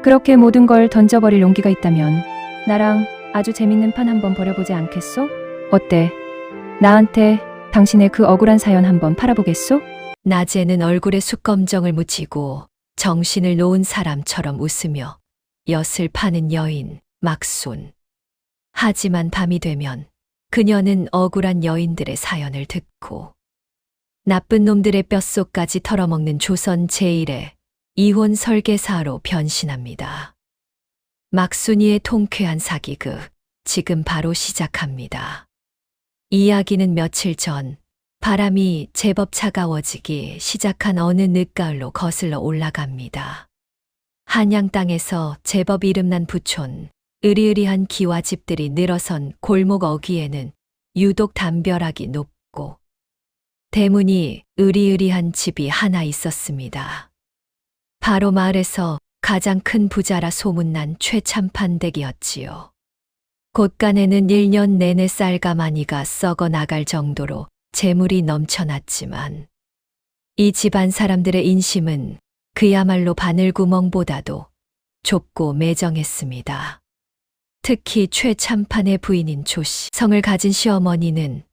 그렇게 모든 걸 던져버릴 용기가 있다면 나랑 아주 재밌는 판 한번 벌여보지 않겠소? 어때? 나한테 당신의 그 억울한 사연 한번 팔아보겠소? 낮에는 얼굴에 숯검정을 묻히고 정신을 놓은 사람처럼 웃으며 엿을 파는 여인 막순. 하지만 밤이 되면 그녀는 억울한 여인들의 사연을 듣고 나쁜 놈들의 뼛속까지 털어먹는 조선 제1의 이혼 설계사로 변신합니다. 막순이의 통쾌한 사기극, 지금 바로 시작합니다. 이야기는 며칠 전 바람이 제법 차가워지기 시작한 어느 늦가을로 거슬러 올라갑니다. 한양 땅에서 제법 이름난 부촌, 으리으리한 기와집들이 늘어선 골목 어귀에는 유독 담벼락이 높고 대문이 으리으리한 집이 하나 있었습니다. 바로 마을에서 가장 큰 부자라 소문난 최참판 댁이었지요. 곳간에는 1년 내내 쌀가마니가 썩어 나갈 정도로 재물이 넘쳐났지만 이 집안 사람들의 인심은 그야말로 바늘구멍보다도 좁고 매정했습니다. 특히 최참판의 부인인 조씨, 성을 가진 시어머니는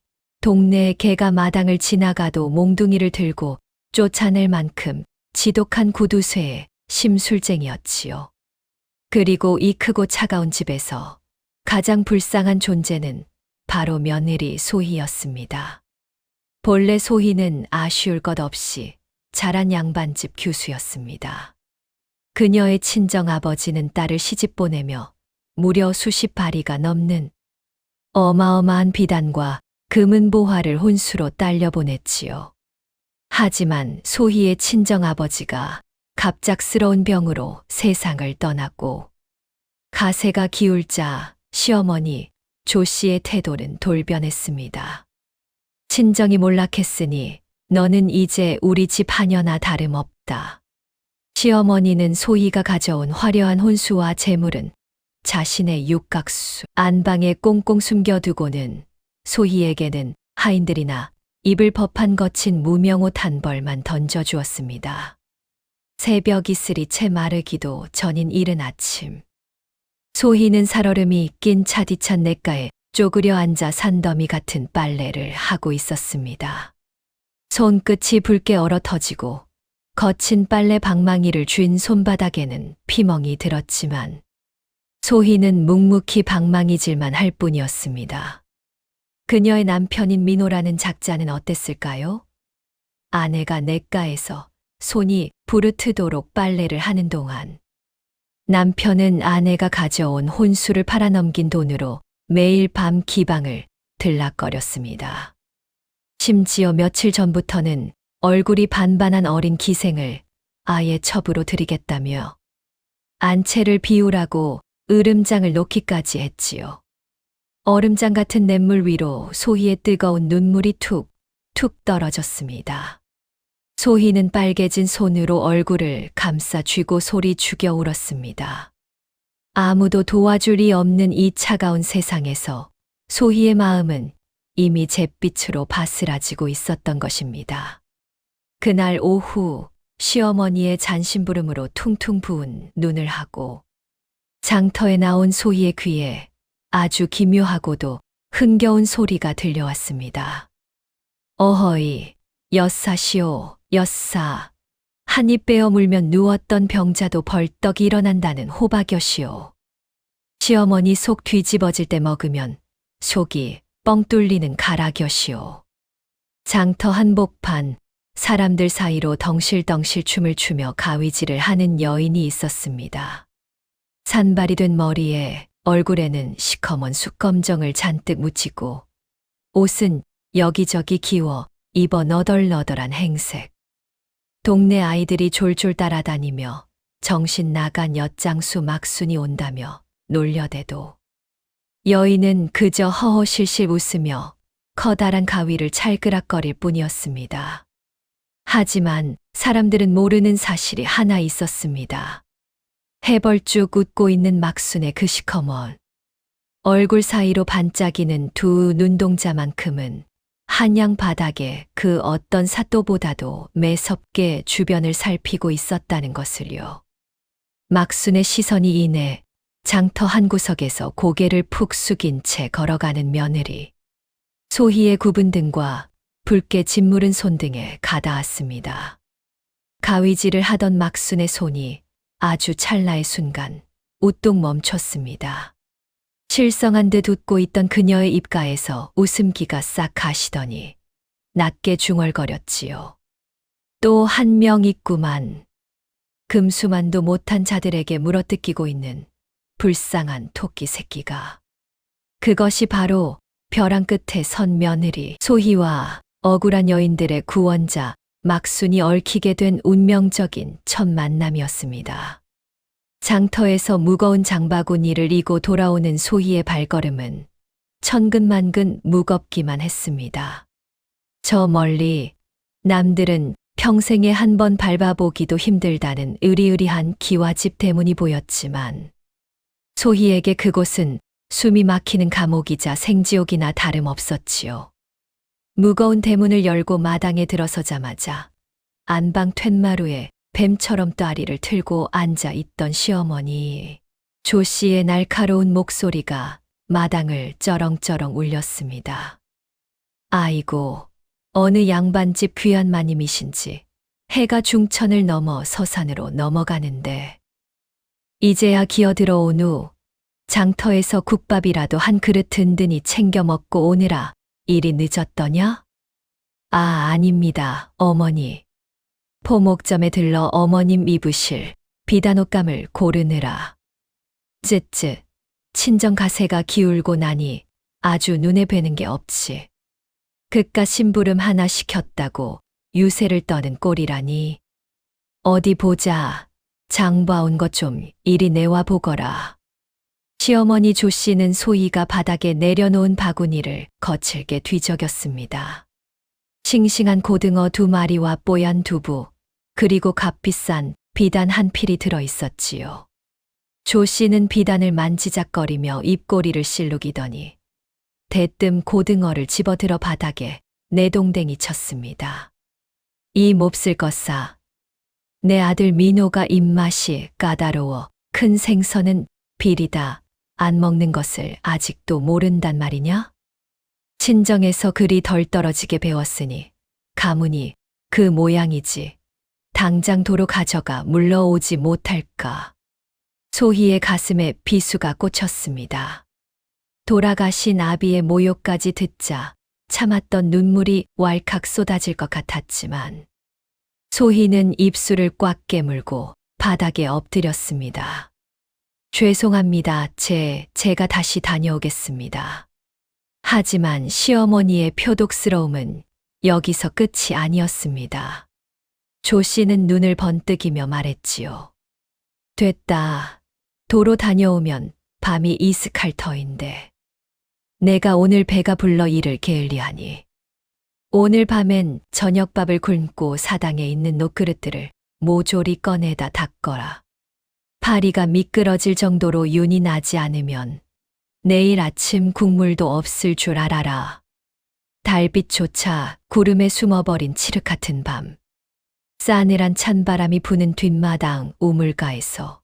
동네의 개가 마당을 지나가도 몽둥이를 들고 쫓아낼 만큼 지독한 구두쇠의 심술쟁이였지요. 그리고 이 크고 차가운 집에서 가장 불쌍한 존재는 바로 며느리 소희였습니다. 본래 소희는 아쉬울 것 없이 자란 양반집 교수였습니다. 그녀의 친정아버지는 딸을 시집 보내며 무려 수십 바리가 넘는 어마어마한 비단과 금은보화를 혼수로 딸려 보냈지요. 하지만 소희의 친정아버지가 갑작스러운 병으로 세상을 떠났고 가세가 기울자 시어머니 조 씨의 태도는 돌변했습니다. 친정이 몰락했으니 너는 이제 우리 집 하녀나 다름없다. 시어머니는 소희가 가져온 화려한 혼수와 재물은 자신의 육각수 안방에 꽁꽁 숨겨두고는 소희에게는 하인들이나 입을 법한 거친 무명옷 한 벌만 던져주었습니다. 새벽 이슬이 채 마르기도 전인 이른 아침. 소희는 살얼음이 낀 차디찬 냇가에 쪼그려 앉아 산더미 같은 빨래를 하고 있었습니다. 손끝이 붉게 얼어 터지고 거친 빨래 방망이를 쥔 손바닥에는 피멍이 들었지만 소희는 묵묵히 방망이질만 할 뿐이었습니다. 그녀의 남편인 민호라는 작자는 어땠을까요? 아내가 냇가에서 손이 부르트도록 빨래를 하는 동안 남편은 아내가 가져온 혼수를 팔아넘긴 돈으로 매일 밤 기방을 들락거렸습니다. 심지어 며칠 전부터는 얼굴이 반반한 어린 기생을 아예 첩으로 들이겠다며 안채를 비우라고 으름장을 놓기까지 했지요. 얼음장 같은 냇물 위로 소희의 뜨거운 눈물이 툭툭 떨어졌습니다. 소희는 빨개진 손으로 얼굴을 감싸 쥐고 소리 죽여 울었습니다. 아무도 도와줄이 없는 이 차가운 세상에서 소희의 마음은 이미 잿빛으로 바스라지고 있었던 것입니다. 그날 오후 시어머니의 잔심부름으로 퉁퉁 부은 눈을 하고 장터에 나온 소희의 귀에 아주 기묘하고도 흥겨운 소리가 들려왔습니다. 어허이, 엿사시오, 엿사. 한 입 빼어 물면 누웠던 병자도 벌떡 일어난다는 호박엿이오. 시어머니 속 뒤집어질 때 먹으면 속이 뻥 뚫리는 가락엿이오. 장터 한복판, 사람들 사이로 덩실덩실 춤을 추며 가위질을 하는 여인이 있었습니다. 산발이 된 머리에 얼굴에는 시커먼 숯검정을 잔뜩 묻히고 옷은 여기저기 기워 입어 너덜너덜한 행색. 동네 아이들이 졸졸 따라다니며 정신 나간 엿장수 막순이 온다며 놀려대도 여인은 그저 허허실실 웃으며 커다란 가위를 찰그락거릴 뿐이었습니다. 하지만 사람들은 모르는 사실이 하나 있었습니다. 해벌쭉 웃고 있는 막순의 그 시커먼 얼굴 사이로 반짝이는 두 눈동자만큼은 한양 바닥에 그 어떤 사또보다도 매섭게 주변을 살피고 있었다는 것을요. 막순의 시선이 인해 장터 한 구석에서 고개를 푹 숙인 채 걸어가는 며느리. 소희의 굽은 등과 붉게 짓무른 손등에 가닿았습니다. 가위질을 하던 막순의 손이 아주 찰나의 순간 우뚝 멈췄습니다. 실성한 듯 웃고 있던 그녀의 입가에서 웃음기가 싹 가시더니 낮게 중얼거렸지요. 또 한 명 있구만. 금수만도 못한 자들에게 물어뜯기고 있는 불쌍한 토끼 새끼가. 그것이 바로 벼랑 끝에 선 며느리 소희와 억울한 여인들의 구원자 막순이 얽히게 된 운명적인 첫 만남이었습니다. 장터에서 무거운 장바구니를 이고 돌아오는 소희의 발걸음은 천근만근 무겁기만 했습니다. 저 멀리 남들은 평생에 한 번 밟아보기도 힘들다는 으리으리한 기와집 대문이 보였지만 소희에게 그곳은 숨이 막히는 감옥이자 생지옥이나 다름없었지요. 무거운 대문을 열고 마당에 들어서자마자 안방 툇마루에 뱀처럼 따리를 틀고 앉아 있던 시어머니 조 씨의 날카로운 목소리가 마당을 쩌렁쩌렁 울렸습니다. 아이고, 어느 양반집 귀한 마님이신지 해가 중천을 넘어 서산으로 넘어가는데 이제야 기어 들어온 후 장터에서 국밥이라도 한 그릇 든든히 챙겨 먹고 오느라 일이 늦었더냐? 아, 아닙니다, 어머니. 포목점에 들러 어머님 입으실 비단옷감을 고르느라. 쯧쯧, 친정 가세가 기울고 나니 아주 눈에 뵈는 게 없지. 그깟 심부름 하나 시켰다고 유세를 떠는 꼴이라니. 어디 보자. 장 봐온 것 좀 이리 내와 보거라. 시어머니 조 씨는 소희가 바닥에 내려놓은 바구니를 거칠게 뒤적였습니다. 싱싱한 고등어 2마리와 뽀얀 두부, 그리고 값비싼 비단 한 필이 들어 있었지요. 조 씨는 비단을 만지작거리며 입꼬리를 실룩이더니 대뜸 고등어를 집어들어 바닥에 내동댕이 쳤습니다. 이 몹쓸 것사. 내 아들 민호가 입맛이 까다로워 큰 생선은 비리다 안 먹는 것을 아직도 모른단 말이냐? 친정에서 그리 덜 떨어지게 배웠으니 가문이 그 모양이지. 당장 도로 가져가 물러오지 못할까. 소희의 가슴에 비수가 꽂혔습니다. 돌아가신 아비의 모욕까지 듣자 참았던 눈물이 왈칵 쏟아질 것 같았지만 소희는 입술을 꽉 깨물고 바닥에 엎드렸습니다. 죄송합니다. 제가 다시 다녀오겠습니다. 하지만 시어머니의 표독스러움은 여기서 끝이 아니었습니다. 조 씨는 눈을 번뜩이며 말했지요. 됐다. 도로 다녀오면 밤이 이슥할 터인데. 내가 오늘 배가 불러 일을 게을리하니. 오늘 밤엔 저녁밥을 굶고 사당에 있는 녹그릇들을 모조리 꺼내다 닦거라. 파리가 미끄러질 정도로 윤이 나지 않으면 내일 아침 국물도 없을 줄 알아라. 달빛조차 구름에 숨어버린 칠흑 같은 밤. 싸늘한 찬바람이 부는 뒷마당 우물가에서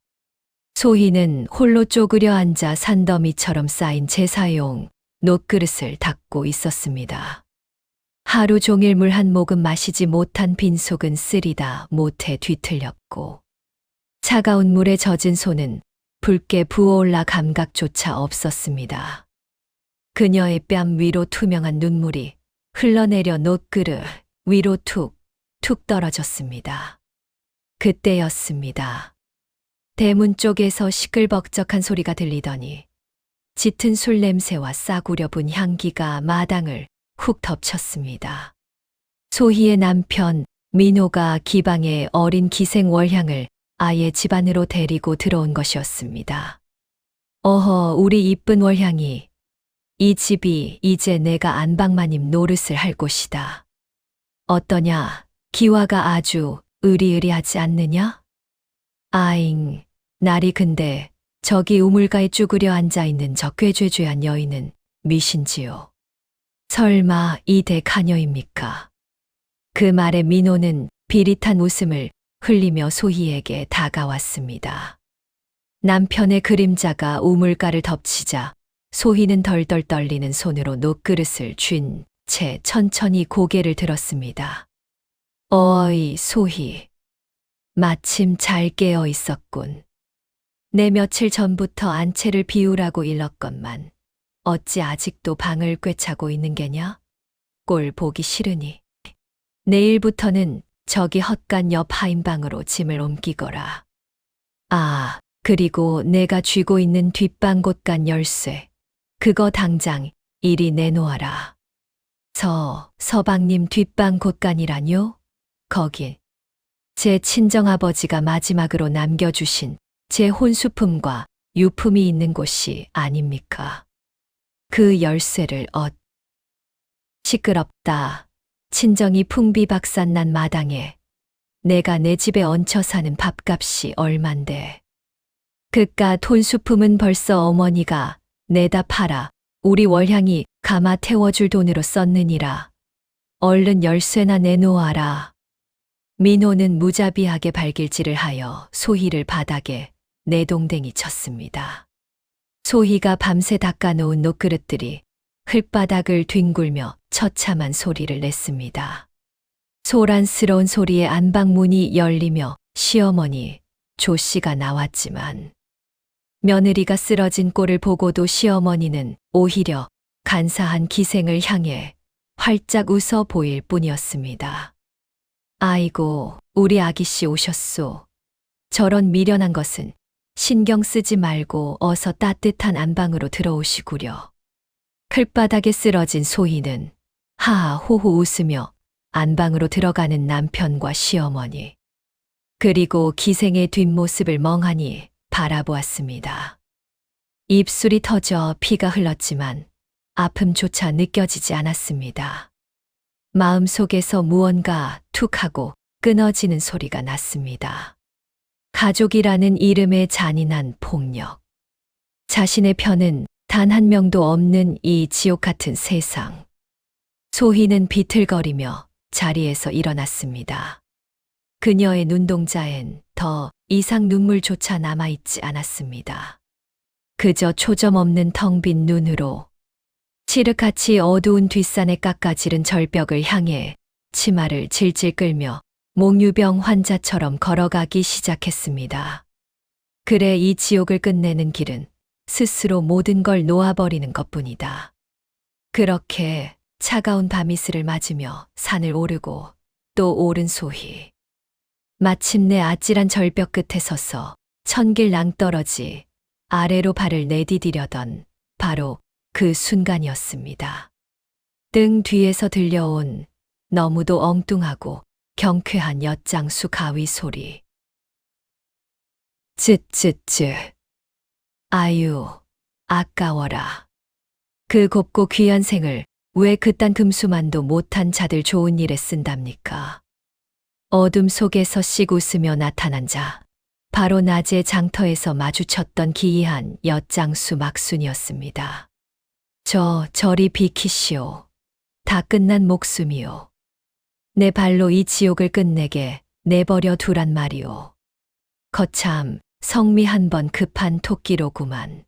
소희는 홀로 쪼그려 앉아 산더미처럼 쌓인 제사용 녹그릇을 닦고 있었습니다. 하루 종일 물 한 모금 마시지 못한 빈속은 쓰리다 못해 뒤틀렸고 차가운 물에 젖은 손은 붉게 부어올라 감각조차 없었습니다. 그녀의 뺨 위로 투명한 눈물이 흘러내려 녹그릇 위로 툭 떨어졌습니다. 그때였습니다. 대문 쪽에서 시끌벅적한 소리가 들리더니 짙은 술 냄새와 싸구려 분 향기가 마당을 훅 덮쳤습니다. 소희의 남편 민호가 기방의 어린 기생월향을 아예 집 안으로 데리고 들어온 것이었습니다. 어허, 우리 이쁜 월향이. 이 집이 이제 내가 안방마님 노릇을 할 곳이다. 어떠냐? 기와가 아주 으리으리하지 않느냐? 아잉, 날이 근데 저기 우물가에 쭈그려 앉아있는 저 꾀죄죄한 여인은 미신지요? 설마 이 대가녀입니까? 그 말에 민호는 비릿한 웃음을 흘리며 소희에게 다가왔습니다. 남편의 그림자가 우물가를 덮치자 소희는 덜덜 떨리는 손으로 녹그릇을 쥔 채 천천히 고개를 들었습니다. 어이, 소희. 마침 잘 깨어 있었군. 내 며칠 전부터 안채를 비우라고 일렀건만 어찌 아직도 방을 꿰차고 있는 게냐? 꼴 보기 싫으니. 내일부터는 저기 헛간 옆 하인방으로 짐을 옮기거라. 아, 그리고 내가 쥐고 있는 뒷방 곳간 열쇠. 그거 당장 이리 내놓아라. 서방님 뒷방 곳간이라뇨? 거기 제 친정아버지가 마지막으로 남겨주신 제 혼수품과 유품이 있는 곳이 아닙니까? 그 열쇠를 시끄럽다. 친정이 풍비박산난 마당에 내가 내 집에 얹혀 사는 밥값이 얼만데. 그깟 혼수품은 벌써 어머니가 내다 팔아 우리 월향이 가마 태워줄 돈으로 썼느니라. 얼른 열쇠나 내놓아라. 민호는 무자비하게 발길질을 하여 소희를 바닥에 내동댕이 쳤습니다. 소희가 밤새 닦아놓은 녹그릇들이 흙바닥을 뒹굴며 처참한 소리를 냈습니다. 소란스러운 소리에 안방문이 열리며 시어머니 조씨가 나왔지만 며느리가 쓰러진 꼴을 보고도 시어머니는 오히려 간사한 기생을 향해 활짝 웃어 보일 뿐이었습니다. 아이고, 우리 아기씨 오셨소. 저런 미련한 것은 신경 쓰지 말고 어서 따뜻한 안방으로 들어오시구려. 클바닥에 쓰러진 소희는 하하호호 웃으며 안방으로 들어가는 남편과 시어머니, 그리고 기생의 뒷모습을 멍하니 바라보았습니다. 입술이 터져 피가 흘렀지만 아픔조차 느껴지지 않았습니다. 마음속에서 무언가 툭 하고 끊어지는 소리가 났습니다. 가족이라는 이름의 잔인한 폭력. 자신의 편은 단 한 명도 없는 이 지옥 같은 세상. 소희는 비틀거리며 자리에서 일어났습니다. 그녀의 눈동자엔 더 이상 눈물조차 남아있지 않았습니다. 그저 초점 없는 텅 빈 눈으로 칠흑같이 어두운 뒷산에 깎아지른 절벽을 향해 치마를 질질 끌며 몽유병 환자처럼 걸어가기 시작했습니다. 그래, 이 지옥을 끝내는 길은 스스로 모든 걸 놓아버리는 것뿐이다. 그렇게 차가운 밤이슬을 맞으며 산을 오르고 또 오른 소희. 마침내 아찔한 절벽 끝에 서서 천길 낭떠러지 아래로 발을 내디디려던 바로 그 순간이었습니다. 등 뒤에서 들려온 너무도 엉뚱하고 경쾌한 엿장수 가위 소리. 쯧쯧쯧. 아유, 아까워라. 그 곱고 귀한 생을 왜 그딴 금수만도 못한 자들 좋은 일에 쓴답니까? 어둠 속에서 씩 웃으며 나타난 자, 바로 낮에 장터에서 마주쳤던 기이한 엿장수 막순이었습니다. 저리 비키시오. 다 끝난 목숨이오. 내 발로 이 지옥을 끝내게 내버려 두란 말이오. 거참 성미 한 번 급한 토끼로구만.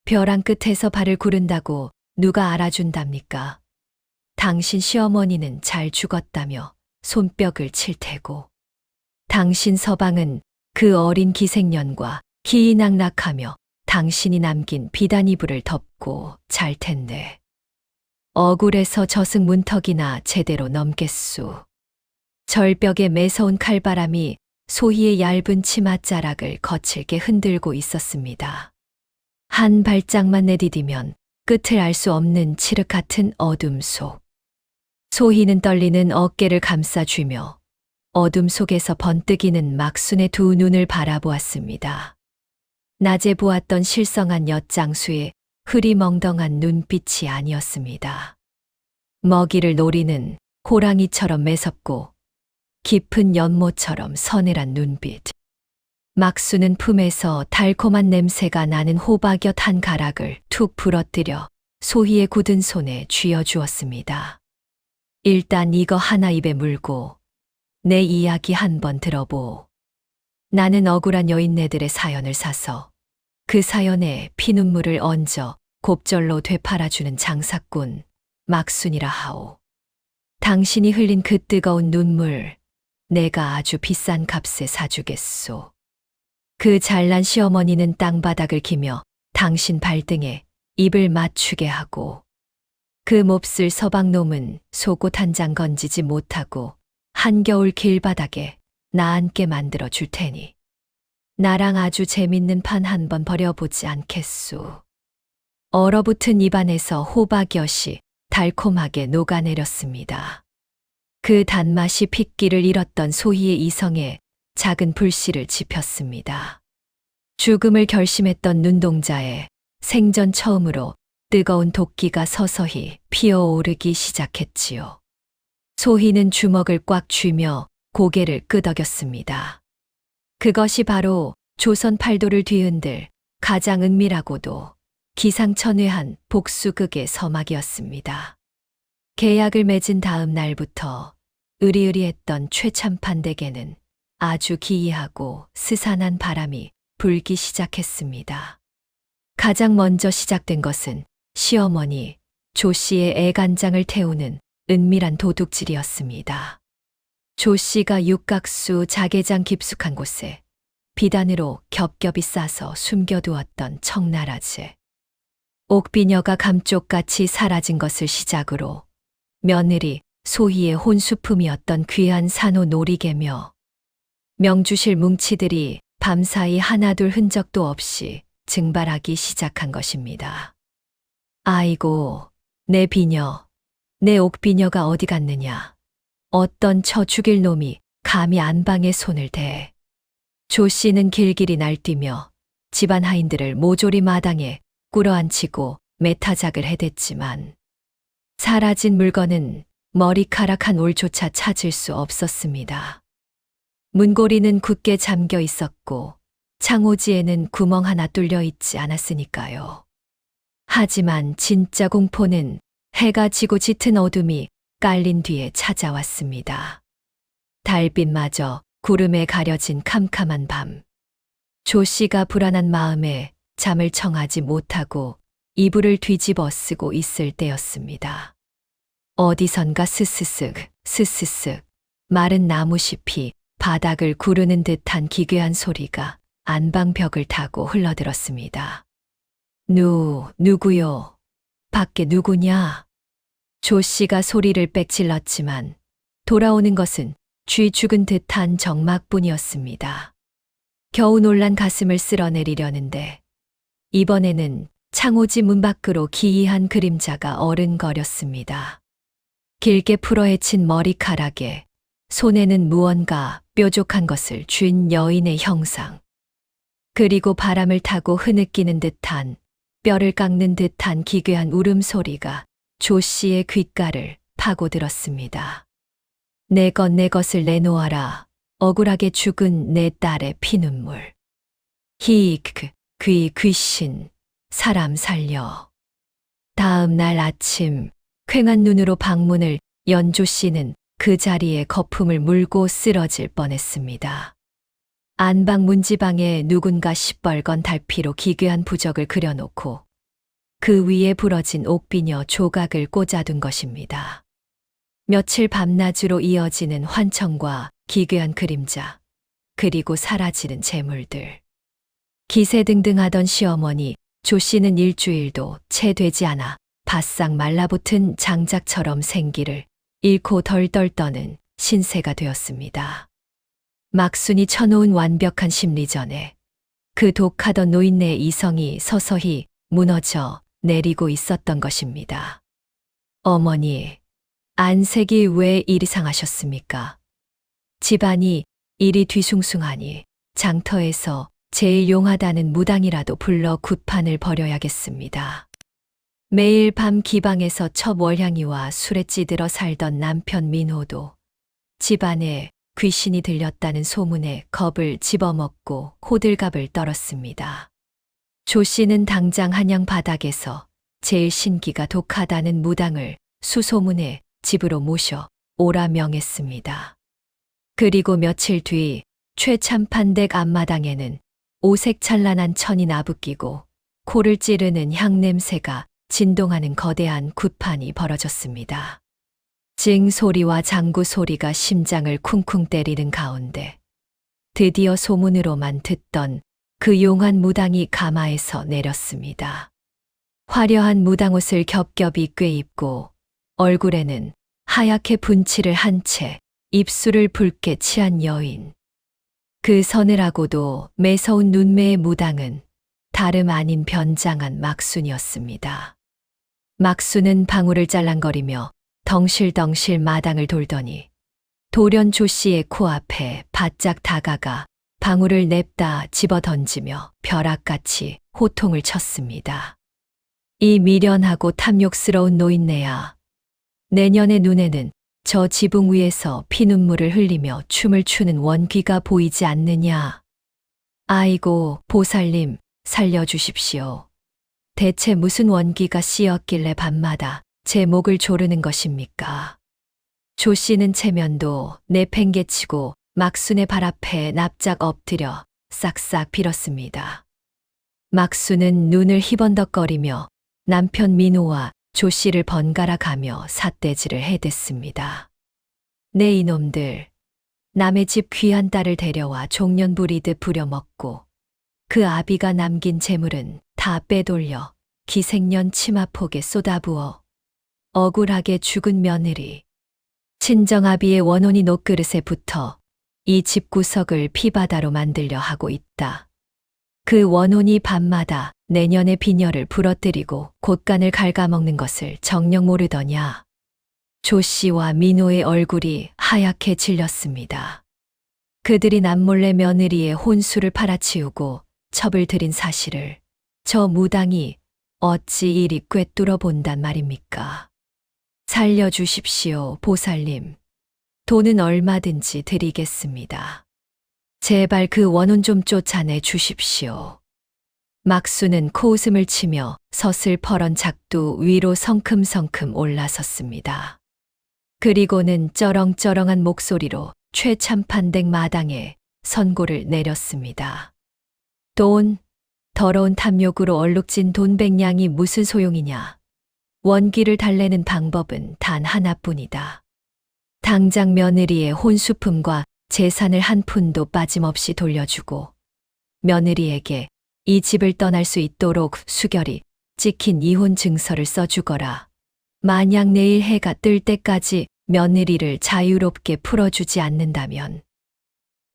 벼랑 끝에서 발을 구른다고 누가 알아준답니까? 당신 시어머니는 잘 죽었다며 손뼉을 칠 테고, 당신 서방은 그 어린 기생년과 기이낙낙하며 당신이 남긴 비단 이불을 덮고 잘 텐데. 억울해서 저승 문턱이나 제대로 넘겠소. 절벽에 매서운 칼바람이 소희의 얇은 치맛자락을 거칠게 흔들고 있었습니다. 한 발짝만 내디디면 끝을 알 수 없는 칠흑 같은 어둠 속. 소희는 떨리는 어깨를 감싸쥐며 어둠 속에서 번뜩이는 막순의 두 눈을 바라보았습니다. 낮에 보았던 실성한 엿장수의 흐리멍덩한 눈빛이 아니었습니다. 먹이를 노리는 호랑이처럼 매섭고 깊은 연못처럼 서늘한 눈빛. 막수는 품에서 달콤한 냄새가 나는 호박엿 한 가락을 툭 부러뜨려 소희의 굳은 손에 쥐어주었습니다. 일단 이거 하나 입에 물고 내 이야기 한번 들어보. 나는 억울한 여인네들의 사연을 사서 그 사연에 피눈물을 얹어 곱절로 되팔아주는 장사꾼 막순이라 하오. 당신이 흘린 그 뜨거운 눈물 내가 아주 비싼 값에 사주겠소. 그 잘난 시어머니는 땅바닥을 기며 당신 발등에 입을 맞추게 하고 그 몹쓸 서방놈은 속옷 한 장 건지지 못하고 한겨울 길바닥에 나앉게 만들어 줄 테니 나랑 아주 재밌는 판 한번 벌여보지 않겠소. 얼어붙은 입안에서 호박엿이 달콤하게 녹아내렸습니다. 그 단맛이 핏기를 잃었던 소희의 이성에 작은 불씨를 지폈습니다. 죽음을 결심했던 눈동자에 생전 처음으로 뜨거운 도끼가 서서히 피어오르기 시작했지요. 소희는 주먹을 꽉 쥐며 고개를 끄덕였습니다. 그것이 바로 조선 팔도를 뒤흔들 가장 은밀하고도 기상천외한 복수극의 서막이었습니다. 계약을 맺은 다음 날부터 으리으리했던 최참판 댁에는 아주 기이하고 스산한 바람이 불기 시작했습니다. 가장 먼저 시작된 것은 시어머니 조 씨의 애간장을 태우는 은밀한 도둑질이었습니다. 조 씨가 육각수 자개장 깊숙한 곳에 비단으로 겹겹이 싸서 숨겨두었던 청나라제. 옥비녀가 감쪽같이 사라진 것을 시작으로 며느리 소희의 혼수품이었던 귀한 산호 놀이개며 명주실 뭉치들이 밤사이 하나둘 흔적도 없이 증발하기 시작한 것입니다. 아이고, 내 비녀, 내 옥비녀가 어디 갔느냐. 어떤 처 죽일 놈이 감히 안방에 손을 대. 조 씨는 길길이 날뛰며 집안 하인들을 모조리 마당에 꿇어앉히고 메타작을 해댔지만 사라진 물건은 머리카락 한 올조차 찾을 수 없었습니다. 문고리는 굳게 잠겨 있었고 창호지에는 구멍 하나 뚫려 있지 않았으니까요. 하지만 진짜 공포는 해가 지고 짙은 어둠이 깔린 뒤에 찾아왔습니다. 달빛마저 구름에 가려진 캄캄한 밤. 조 씨가 불안한 마음에 잠을 청하지 못하고 이불을 뒤집어 쓰고 있을 때였습니다. 어디선가 스스쓱 스스쓱 마른 나무잎이 바닥을 구르는 듯한 기괴한 소리가 안방벽을 타고 흘러들었습니다. 누구요? 밖에 누구냐? 조 씨가 소리를 빽질렀지만 돌아오는 것은 쥐 죽은 듯한 정막뿐이었습니다. 겨우 놀란 가슴을 쓸어내리려는데 이번에는 창호지 문 밖으로 기이한 그림자가 어른거렸습니다. 길게 풀어헤친 머리카락에 손에는 무언가 뾰족한 것을 쥔 여인의 형상. 그리고 바람을 타고 흐느끼는 듯한 뼈를 깎는 듯한 기괴한 울음소리가 조 씨의 귓가를 파고들었습니다. 내 것을 내놓아라. 억울하게 죽은 내 딸의 피눈물. 귀신, 사람 살려. 다음 날 아침 퀭한 눈으로 방문을 연 조 씨는 그 자리에 거품을 물고 쓰러질 뻔했습니다. 안방 문지방에 누군가 시뻘건 달피로 기괴한 부적을 그려놓고 그 위에 부러진 옥비녀 조각을 꽂아둔 것입니다. 며칠 밤낮으로 이어지는 환청과 기괴한 그림자, 그리고 사라지는 재물들. 기세등등하던 시어머니 조 씨는 일주일도 채 되지 않아 바싹 말라붙은 장작처럼 생기를 잃고 덜덜 떠는 신세가 되었습니다. 막순이 쳐놓은 완벽한 심리전에 그 독하던 노인네의 이성이 서서히 무너져 내리고 있었던 것입니다. 어머니, 안색이 왜 이리 상하셨습니까? 집안이 이리 뒤숭숭하니 장터에서 제일 용하다는 무당이라도 불러 굿판을 벌여야겠습니다. 매일 밤 기방에서 첩월향이와 술에 찌들어 살던 남편 민호도 집안에 귀신이 들렸다는 소문에 겁을 집어먹고 호들갑을 떨었습니다. 조 씨는 당장 한양 바닥에서 제일 신기가 독하다는 무당을 수소문해 집으로 모셔 오라 명했습니다. 그리고 며칠 뒤 최참판댁 앞마당에는 오색 찬란한 천이 나부끼고 코를 찌르는 향냄새가 진동하는 거대한 굿판이 벌어졌습니다. 징 소리와 장구 소리가 심장을 쿵쿵 때리는 가운데 드디어 소문으로만 듣던 그 용한 무당이 가마에서 내렸습니다. 화려한 무당옷을 겹겹이 꿰입고 얼굴에는 하얗게 분칠을 한 채 입술을 붉게 칠한 여인. 그 서늘하고도 매서운 눈매의 무당은 다름 아닌 변장한 막순이었습니다. 막순은 방울을 짤랑거리며 덩실덩실 마당을 돌더니 돌연 조 씨의 코앞에 바짝 다가가 방울을 냅다 집어 던지며 벼락같이 호통을 쳤습니다. 이 미련하고 탐욕스러운 노인네야. 내년의 눈에는 저 지붕 위에서 피눈물을 흘리며 춤을 추는 원귀가 보이지 않느냐. 아이고, 보살님, 살려주십시오. 대체 무슨 원귀가 씌었길래 밤마다 제 목을 조르는 것입니까? 조 씨는 체면도 내팽개치고 막순의 발 앞에 납작 엎드려 싹싹 빌었습니다. 막순은 눈을 희번덕거리며 남편 민호와 조 씨를 번갈아 가며 삿대질을 해댔습니다. 네 이놈들, 남의 집 귀한 딸을 데려와 종년 부리듯 부려먹고 그 아비가 남긴 재물은 다 빼돌려 기생년 치마폭에 쏟아부어 억울하게 죽은 며느리. 친정아비의 원혼이 녹그릇에 붙어 이 집구석을 피바다로 만들려 하고 있다. 그 원혼이 밤마다 내년의 빈혈을 부러뜨리고 곳간을 갉아먹는 것을 정녕 모르더냐. 조 씨와 민호의 얼굴이 하얗게 질렸습니다. 그들이 남몰래 며느리의 혼수를 팔아치우고 첩을 들인 사실을 저 무당이 어찌 이리 꿰뚫어 본단 말입니까? 살려주십시오, 보살님. 돈은 얼마든지 드리겠습니다. 제발 그 원혼 좀 쫓아내 주십시오. 막수는 코웃음을 치며 서슬퍼런 작두 위로 성큼성큼 올라섰습니다. 그리고는 쩌렁쩌렁한 목소리로 최참판댁 마당에 선고를 내렸습니다. 돈, 더러운 탐욕으로 얼룩진 돈 100냥이 무슨 소용이냐. 원기를 달래는 방법은 단 하나뿐이다. 당장 며느리의 혼수품과 재산을 한 푼도 빠짐없이 돌려주고 며느리에게 이 집을 떠날 수 있도록 수결이 찍힌 이혼 증서를 써주거라. 만약 내일 해가 뜰 때까지 며느리를 자유롭게 풀어주지 않는다면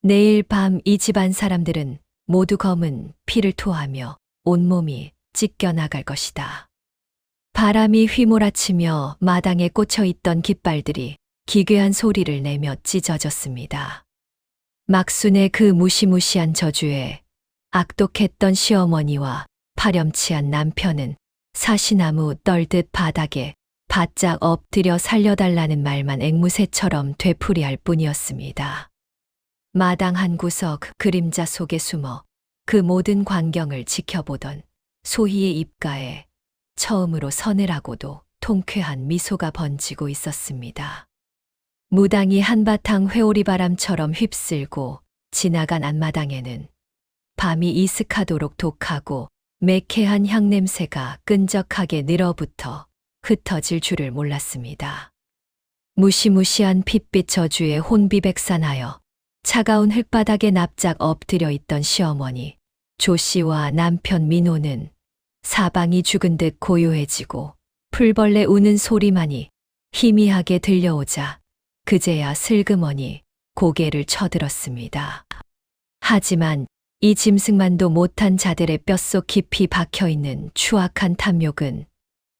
내일 밤 이 집안 사람들은 모두 검은 피를 토하며 온몸이 찢겨나갈 것이다. 바람이 휘몰아치며 마당에 꽂혀 있던 깃발들이 기괴한 소리를 내며 찢어졌습니다. 막순의 그 무시무시한 저주에 악독했던 시어머니와 파렴치한 남편은 사시나무 떨듯 바닥에 바짝 엎드려 살려달라는 말만 앵무새처럼 되풀이할 뿐이었습니다. 마당 한 구석 그림자 속에 숨어 그 모든 광경을 지켜보던 소희의 입가에 처음으로 서늘하고도 통쾌한 미소가 번지고 있었습니다. 무당이 한바탕 회오리바람처럼 휩쓸고 지나간 앞마당에는 밤이 이슥하도록 독하고 매캐한 향냄새가 끈적하게 늘어붙어 흩어질 줄을 몰랐습니다. 무시무시한 핏빛 저주에 혼비백산하여 차가운 흙바닥에 납작 엎드려 있던 시어머니 조 씨와 남편 민호는 사방이 죽은 듯 고요해지고 풀벌레 우는 소리만이 희미하게 들려오자 그제야 슬그머니 고개를 쳐들었습니다. 하지만 이 짐승만도 못한 자들의 뼛속 깊이 박혀있는 추악한 탐욕은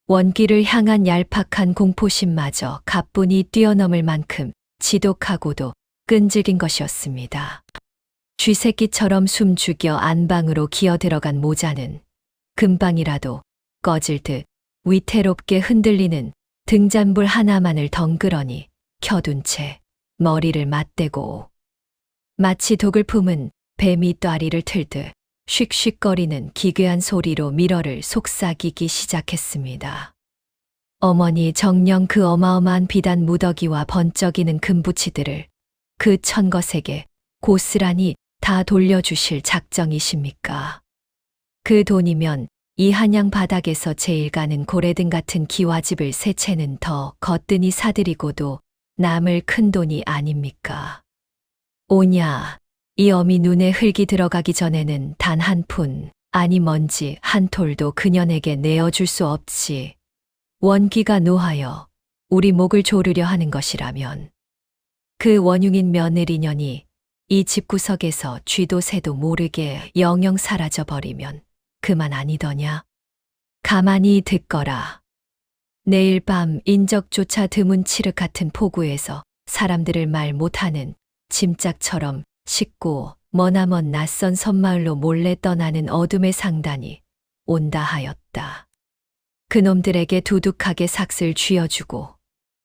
원기를 향한 얄팍한 공포심마저 가뿐히 뛰어넘을 만큼 지독하고도 끈질긴 것이었습니다. 쥐새끼처럼 숨죽여 안방으로 기어들어간 모자는 금방이라도 꺼질 듯 위태롭게 흔들리는 등잔불 하나만을 덩그러니 켜둔 채 머리를 맞대고 마치 독을 품은 뱀이 또아리를 틀듯 쉭쉭거리는 기괴한 소리로 미러를 속삭이기 시작했습니다. 어머니 정녕 그 어마어마한 비단 무더기와 번쩍이는 금부치들을 그 천거색에 고스란히 다 돌려주실 작정이십니까? 그 돈이면 이 한양 바닥에서 제일 가는 고래등 같은 기와집을 세 채는 더 거뜬히 사드리고도 남을 큰 돈이 아닙니까? 오냐, 이 어미 눈에 흙이 들어가기 전에는 단 한 푼, 아니 먼지 한 톨도 그년에게 내어줄 수 없지. 원기가 노하여 우리 목을 조르려 하는 것이라면 그 원흉인 며느리년이 이 집구석에서 쥐도 새도 모르게 영영 사라져 버리면 그만 아니더냐. 가만히 듣거라. 내일 밤 인적조차 드문 칠흑 같은 포구에서 사람들을 말 못하는 짐짝처럼 씻고 머나먼 낯선 섬마을로 몰래 떠나는 어둠의 상단이 온다 하였다. 그놈들에게 두둑하게 삭슬 쥐어주고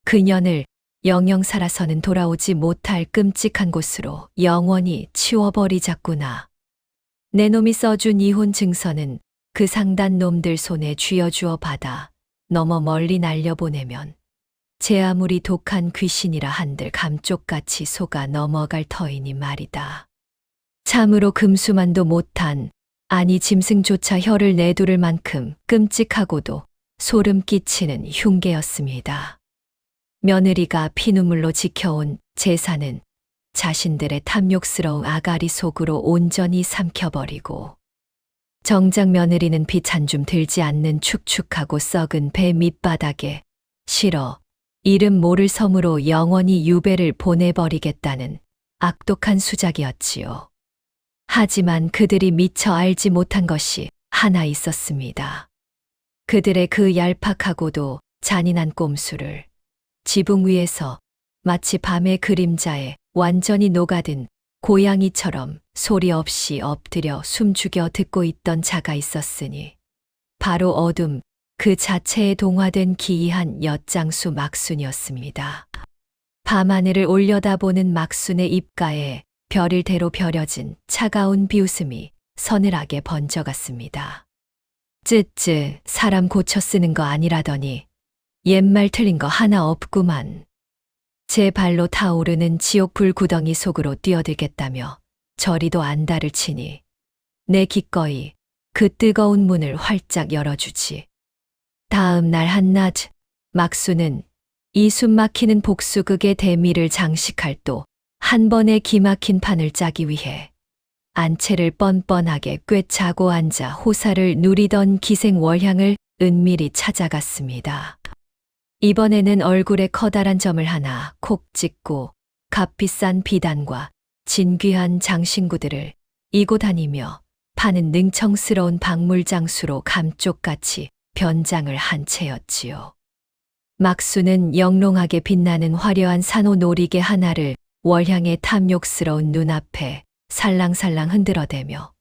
그년을 영영 살아서는 돌아오지 못할 끔찍한 곳으로 영원히 치워버리자꾸나. 내 놈이 써준 이혼 증서는 그 상단 놈들 손에 쥐어주어 받아 너머 멀리 날려보내면 제 아무리 독한 귀신이라 한들 감쪽같이 속아 넘어갈 터이니 말이다. 참으로 금수만도 못한, 아니 짐승조차 혀를 내두를 만큼 끔찍하고도 소름 끼치는 흉계였습니다. 며느리가 피눈물로 지켜온 재산은 자신들의 탐욕스러운 아가리 속으로 온전히 삼켜버리고 정작 며느리는 빛 한 줌 들지 않는 축축하고 썩은 배 밑바닥에 실어 이름 모를 섬으로 영원히 유배를 보내버리겠다는 악독한 수작이었지요. 하지만 그들이 미처 알지 못한 것이 하나 있었습니다. 그들의 그 얄팍하고도 잔인한 꼼수를 지붕 위에서 마치 밤의 그림자에 완전히 녹아든 고양이처럼 소리 없이 엎드려 숨죽여 듣고 있던 자가 있었으니 바로 어둠 그 자체에 동화된 기이한 엿장수 막순이었습니다. 밤하늘을 올려다보는 막순의 입가에 별일대로 벼려진 차가운 비웃음이 서늘하게 번져갔습니다. 쯔쯔, 사람 고쳐 쓰는 거 아니라더니 옛말 틀린 거 하나 없구만. 제 발로 타오르는 지옥불 구덩이 속으로 뛰어들겠다며 저리도 안달을 치니 내 기꺼이 그 뜨거운 문을 활짝 열어주지. 다음 날 한낮 막수는 이 숨막히는 복수극의 대미를 장식할 또 한 번의 기막힌 판을 짜기 위해 안채를 뻔뻔하게 꿰차고 앉아 호사를 누리던 기생 월향을 은밀히 찾아갔습니다. 이번에는 얼굴에 커다란 점을 하나 콕 찍고 값비싼 비단과 진귀한 장신구들을 이고 다니며 파는 능청스러운 박물장수로 감쪽같이 변장을 한 채였지요. 막수는 영롱하게 빛나는 화려한 산호 놀이개 하나를 월향의 탐욕스러운 눈앞에 살랑살랑 흔들어대며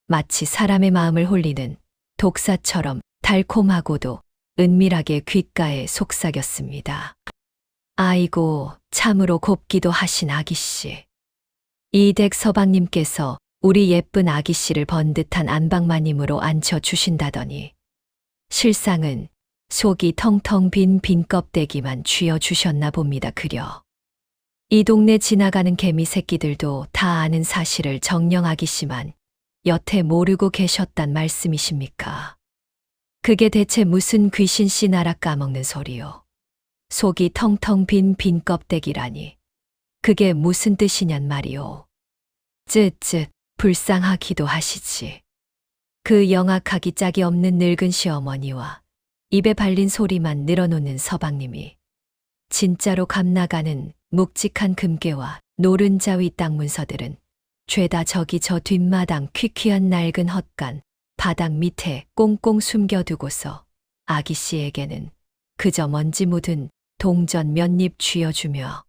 마치 사람의 마음을 홀리는 독사처럼 달콤하고도 은밀하게 귓가에 속삭였습니다. 아이고, 참으로 곱기도 하신 아기씨. 이댁 서방님께서 우리 예쁜 아기씨를 번듯한 안방마님으로 앉혀주신다더니 실상은 속이 텅텅 빈 빈껍데기만 쥐어주셨나 봅니다 그려. 이 동네 지나가는 개미 새끼들도 다 아는 사실을 정녕 아기씨만 여태 모르고 계셨단 말씀이십니까? 그게 대체 무슨 귀신씨 나라 까먹는 소리요. 속이 텅텅 빈 빈껍데기라니. 그게 무슨 뜻이냔 말이오. 쯧쯧 불쌍하기도 하시지. 그 영악하기 짝이 없는 늙은 시어머니와 입에 발린 소리만 늘어놓는 서방님이 진짜로 감나가는 묵직한 금괴와 노른자위 땅 문서들은 죄다 저기 저 뒷마당 퀴퀴한 낡은 헛간 바닥 밑에 꽁꽁 숨겨두고서 아기씨에게는 그저 먼지 묻은 동전 몇 입 쥐어주며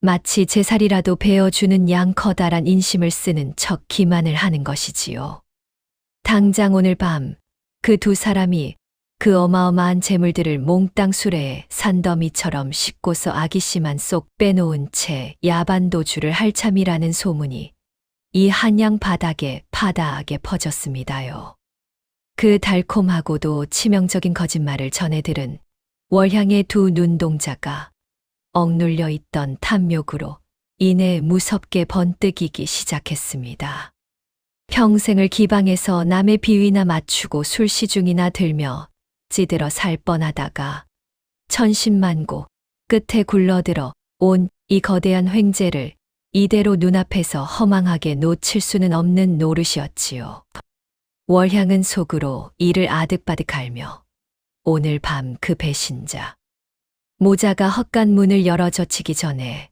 마치 제살이라도 베어주는 양 커다란 인심을 쓰는 척 기만을 하는 것이지요. 당장 오늘 밤 그 두 사람이 그 어마어마한 재물들을 몽땅 수레에 산더미처럼 싣고서 아기씨만 쏙 빼놓은 채 야반도주를 할 참이라는 소문이 이 한양 바닥에 파다하게 퍼졌습니다요. 그 달콤하고도 치명적인 거짓말을 전해 들은 월향의 두 눈동자가 억눌려 있던 탐욕으로 이내 무섭게 번뜩이기 시작했습니다. 평생을 기방에서 남의 비위나 맞추고 술시중이나 들며 찌들어 살 뻔하다가 천신만고 끝에 굴러들어 온 이 거대한 횡재를 이대로 눈앞에서 허망하게 놓칠 수는 없는 노릇이었지요. 월향은 속으로 이를 아득바득 앓며 오늘 밤 그 배신자 모자가 헛간 문을 열어 젖히기 전에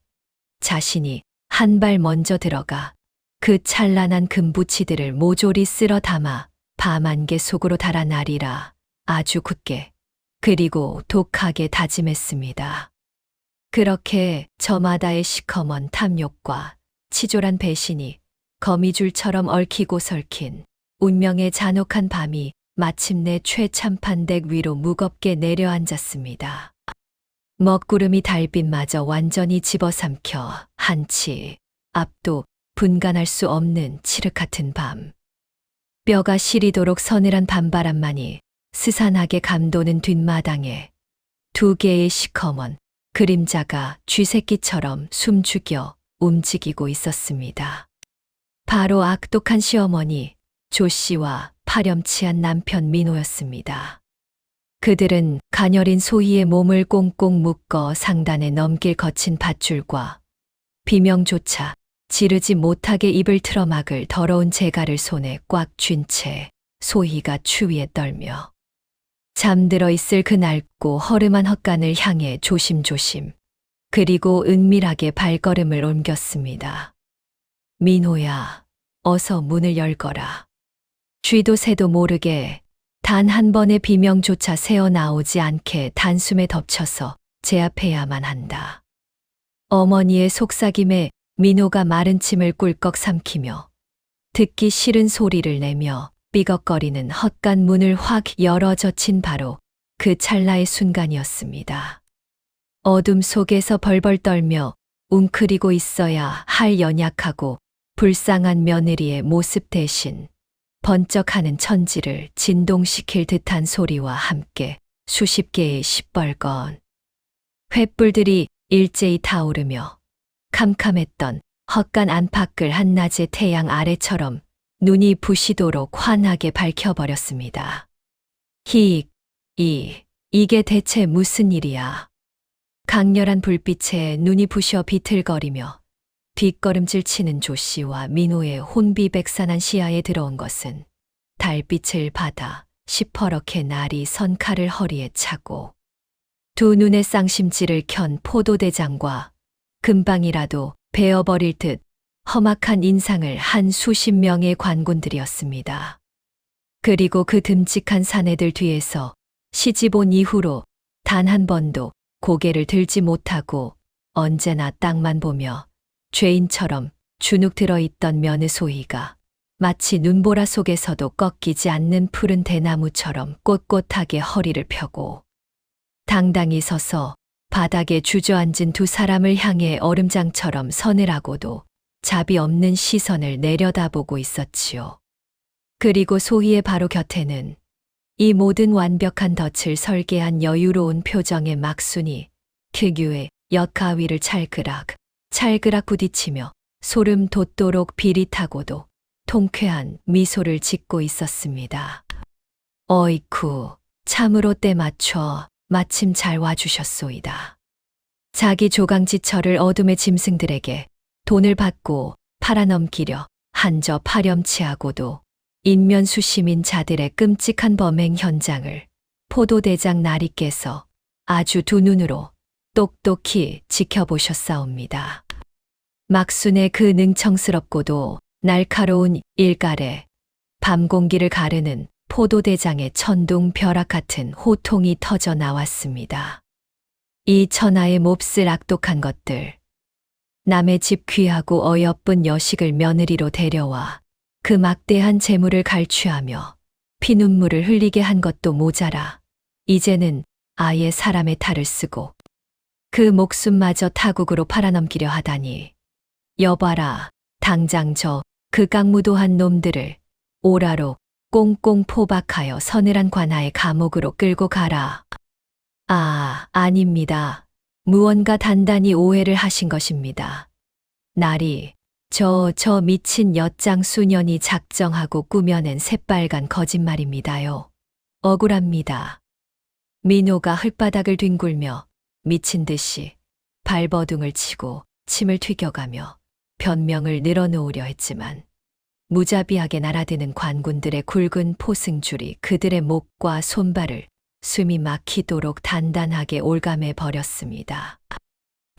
자신이 한 발 먼저 들어가 그 찬란한 금부치들을 모조리 쓸어 담아 밤안개 속으로 달아나리라 아주 굳게 그리고 독하게 다짐했습니다. 그렇게 저마다의 시커먼 탐욕과 치졸한 배신이 거미줄처럼 얽히고 설킨 운명의 잔혹한 밤이 마침내 최참판댁 위로 무겁게 내려앉았습니다. 먹구름이 달빛마저 완전히 집어삼켜 한치 앞도 분간할 수 없는 칠흑 같은 밤. 뼈가 시리도록 서늘한 밤바람만이 스산하게 감도는 뒷마당에 두 개의 시커먼 그림자가 쥐새끼처럼 숨죽여 움직이고 있었습니다. 바로 악독한 시어머니 조 씨와 파렴치한 남편 민호였습니다. 그들은 가녀린 소희의 몸을 꽁꽁 묶어 상단에 넘길 거친 밧줄과 비명조차 지르지 못하게 입을 틀어막을 더러운 재갈을 손에 꽉 쥔 채 소희가 추위에 떨며 잠들어 있을 그 낡고 허름한 헛간을 향해 조심조심 그리고 은밀하게 발걸음을 옮겼습니다. 민호야, 어서 문을 열거라. 쥐도 새도 모르게 단 한 번의 비명조차 새어나오지 않게 단숨에 덮쳐서 제압해야만 한다. 어머니의 속삭임에 민호가 마른 침을 꿀꺽 삼키며 듣기 싫은 소리를 내며 삐걱거리는 헛간 문을 확 열어 젖힌 바로 그 찰나의 순간이었습니다. 어둠 속에서 벌벌 떨며 웅크리고 있어야 할 연약하고 불쌍한 며느리의 모습 대신 번쩍하는 천지를 진동시킬 듯한 소리와 함께 수십 개의 시뻘건 횃불들이 일제히 타오르며 캄캄했던 헛간 안팎을 한낮의 태양 아래처럼 눈이 부시도록 환하게 밝혀버렸습니다. 이게 대체 무슨 일이야? 강렬한 불빛에 눈이 부셔 비틀거리며 뒷걸음질 치는 조 씨와 민호의 혼비백산한 시야에 들어온 것은 달빛을 받아 시퍼렇게 날이 선 칼을 허리에 차고 두 눈에 쌍심지를 켠 포도대장과 금방이라도 베어버릴 듯 험악한 인상을 한 수십 명의 관군들이었습니다. 그리고 그 듬직한 사내들 뒤에서 시집 온 이후로 단 한 번도 고개를 들지 못하고 언제나 땅만 보며 죄인처럼 주눅 들어있던 며느 소희가 마치 눈보라 속에서도 꺾이지 않는 푸른 대나무처럼 꼿꼿하게 허리를 펴고 당당히 서서 바닥에 주저앉은 두 사람을 향해 얼음장처럼 서늘하고도 자비 없는 시선을 내려다보고 있었지요. 그리고 소희의 바로 곁에는 이 모든 완벽한 덫을 설계한 여유로운 표정의 막순이 특유의 엿가위를 찰그락 부딪히며 소름 돋도록 비릿하고도 통쾌한 미소를 짓고 있었습니다. 어이쿠, 참으로 때 맞춰 마침 잘 와주셨소이다. 자기 조강지처를 어둠의 짐승들에게 돈을 받고 팔아넘기려 한저 파렴치하고도 인면수심인 자들의 끔찍한 범행 현장을 포도대장 나리께서 아주 두 눈으로 똑똑히 지켜보셨사옵니다. 막순의 그 능청스럽고도 날카로운 일갈에 밤 공기를 가르는 포도대장의 천둥 벼락 같은 호통이 터져 나왔습니다. 이 천하의 몹쓸 악독한 것들, 남의 집 귀하고 어여쁜 여식을 며느리로 데려와 그 막대한 재물을 갈취하며 피눈물을 흘리게 한 것도 모자라 이제는 아예 사람의 탈을 쓰고 그 목숨마저 타국으로 팔아넘기려 하다니. 여봐라, 당장 저 극악무도한 놈들을 오라로 꽁꽁 포박하여 서늘한 관아의 감옥으로 끌고 가라. 아닙니다. 무언가 단단히 오해를 하신 것입니다. 날이 저 미친 엿장 수년이 작정하고 꾸며낸 새빨간 거짓말입니다요. 억울합니다. 민호가 흙바닥을 뒹굴며 미친 듯이 발버둥을 치고 침을 튀겨가며 변명을 늘어놓으려 했지만 무자비하게 날아드는 관군들의 굵은 포승줄이 그들의 목과 손발을 숨이 막히도록 단단하게 올감해 버렸습니다.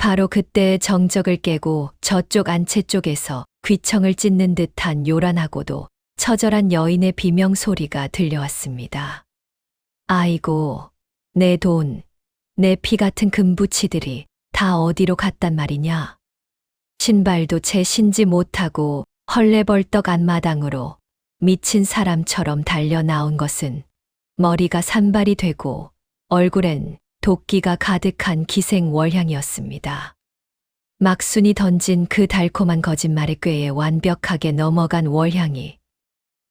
바로 그때 정적을 깨고 저쪽 안채 쪽에서 귀청을 찢는 듯한 요란하고도 처절한 여인의 비명 소리가 들려왔습니다. 아이고, 내 돈, 내 피 같은 금부치들이 다 어디로 갔단 말이냐? 신발도 채 신지 못하고 헐레벌떡 앞마당으로 미친 사람처럼 달려 나온 것은 머리가 산발이 되고 얼굴엔 도끼가 가득한 기생월향이었습니다. 막순이 던진 그 달콤한 거짓말의 꾀에 완벽하게 넘어간 월향이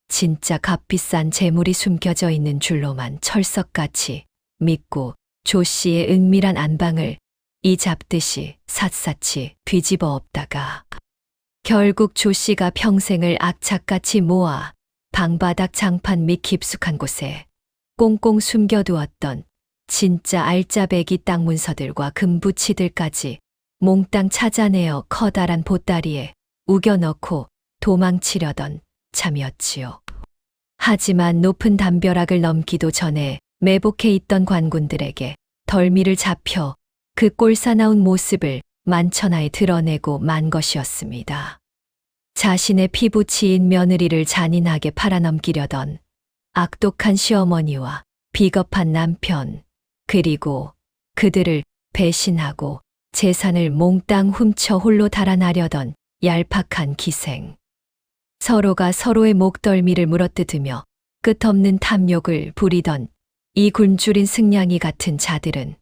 진짜 값비싼 재물이 숨겨져 있는 줄로만 철석같이 믿고 조 씨의 은밀한 안방을 이 잡듯이 샅샅이 뒤집어 엎다가 결국 조 씨가 평생을 악착같이 모아 방바닥 장판 및 깊숙한 곳에 꽁꽁 숨겨두었던 진짜 알짜배기 땅 문서들과 금부치들까지 몽땅 찾아내어 커다란 보따리에 우겨넣고 도망치려던 참이었지요. 하지만 높은 담벼락을 넘기도 전에 매복해 있던 관군들에게 덜미를 잡혀 그 꼴사나운 모습을 만천하에 드러내고 만 것이었습니다. 자신의 피부치인 며느리를 잔인하게 팔아넘기려던 악독한 시어머니와 비겁한 남편, 그리고 그들을 배신하고 재산을 몽땅 훔쳐 홀로 달아나려던 얄팍한 기생. 서로가 서로의 목덜미를 물어뜯으며 끝없는 탐욕을 부리던 이 굶주린 승냥이 같은 자들은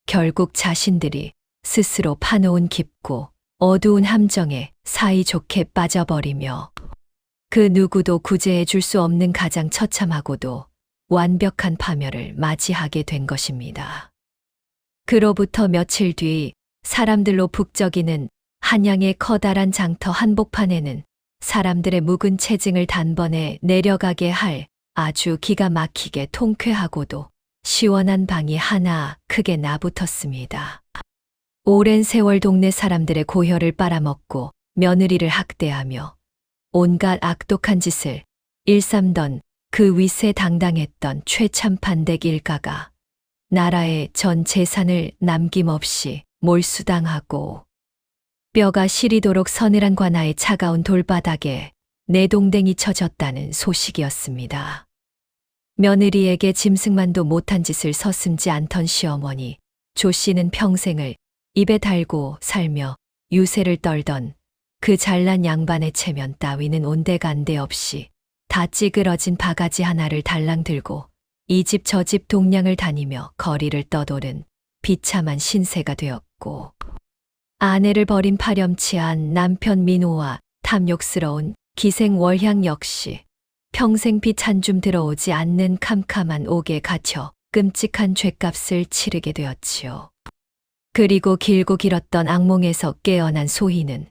결국 자신들이 스스로 파놓은 깊고 어두운 함정에 사이좋게 빠져버리며 그 누구도 구제해 줄 수 없는 가장 처참하고도 완벽한 파멸을 맞이하게 된 것입니다. 그로부터 며칠 뒤 사람들로 북적이는 한양의 커다란 장터 한복판에는 사람들의 묵은 체증을 단번에 내려가게 할 아주 기가 막히게 통쾌하고도 시원한 방이 하나 크게 나붙었습니다. 오랜 세월 동네 사람들의 고혈을 빨아먹고 며느리를 학대하며 온갖 악독한 짓을 일삼던 그 위세당당했던 최참판댁 일가가 나라의 전 재산을 남김없이 몰수당하고 뼈가 시리도록 서늘한 관아의 차가운 돌바닥에 내동댕이 쳐졌다는 소식이었습니다. 며느리에게 짐승만도 못한 짓을 서슴지 않던 시어머니 조 씨는 평생을 입에 달고 살며 유세를 떨던 그 잘난 양반의 체면 따위는 온데간데 없이 다 찌그러진 바가지 하나를 달랑 들고 이 집 저 집 동량을 다니며 거리를 떠도는 비참한 신세가 되었고 아내를 버린 파렴치한 남편 민호와 탐욕스러운 기생 월향 역시 평생 빛 한 줌 들어오지 않는 캄캄한 옥에 갇혀 끔찍한 죗값을 치르게 되었지요. 그리고 길고 길었던 악몽에서 깨어난 소희는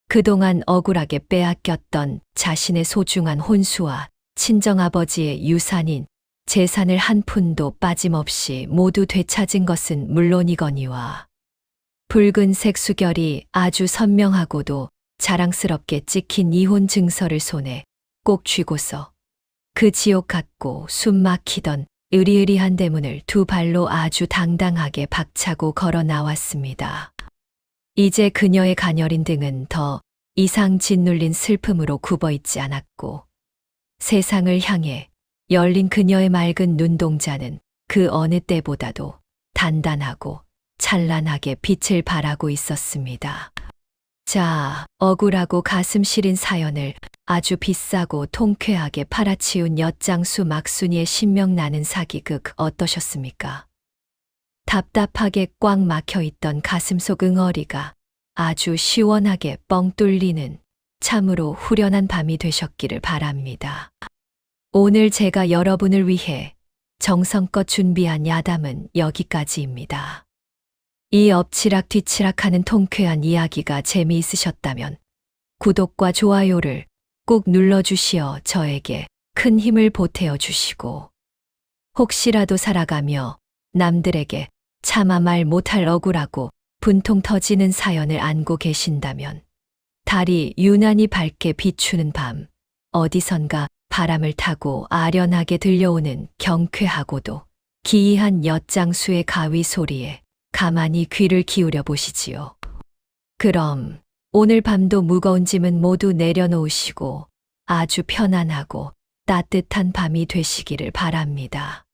그동안 억울하게 빼앗겼던 자신의 소중한 혼수와 친정아버지의 유산인 재산을 한 푼도 빠짐없이 모두 되찾은 것은 물론이거니와 붉은색 수결이 아주 선명하고도 자랑스럽게 찍힌 이혼 증서를 손에 꼭 쥐고서 그 지옥 같고 숨 막히던 으리으리한 대문을 두 발로 아주 당당하게 박차고 걸어 나왔습니다. 이제 그녀의 가녀린 등은 더 이상 짓눌린 슬픔으로 굽어있지 않았고 세상을 향해 열린 그녀의 맑은 눈동자는 그 어느 때보다도 단단하고 찬란하게 빛을 발하고 있었습니다. 자, 억울하고 가슴 시린 사연을 아주 비싸고 통쾌하게 팔아치운 엿장수 막순이의 신명나는 사기극 어떠셨습니까? 답답하게 꽉 막혀있던 가슴속 응어리가 아주 시원하게 뻥 뚫리는 참으로 후련한 밤이 되셨기를 바랍니다. 오늘 제가 여러분을 위해 정성껏 준비한 야담은 여기까지입니다. 이 엎치락 뒤치락하는 통쾌한 이야기가 재미있으셨다면 구독과 좋아요를 꼭 눌러주시어 저에게 큰 힘을 보태어 주시고, 혹시라도 살아가며 남들에게 차마 말 못할 억울하고 분통 터지는 사연을 안고 계신다면, 달이 유난히 밝게 비추는 밤, 어디선가 바람을 타고 아련하게 들려오는 경쾌하고도 기이한 엿장수의 가위 소리에 가만히 귀를 기울여 보시지요. 그럼 오늘 밤도 무거운 짐은 모두 내려놓으시고 아주 편안하고 따뜻한 밤이 되시기를 바랍니다.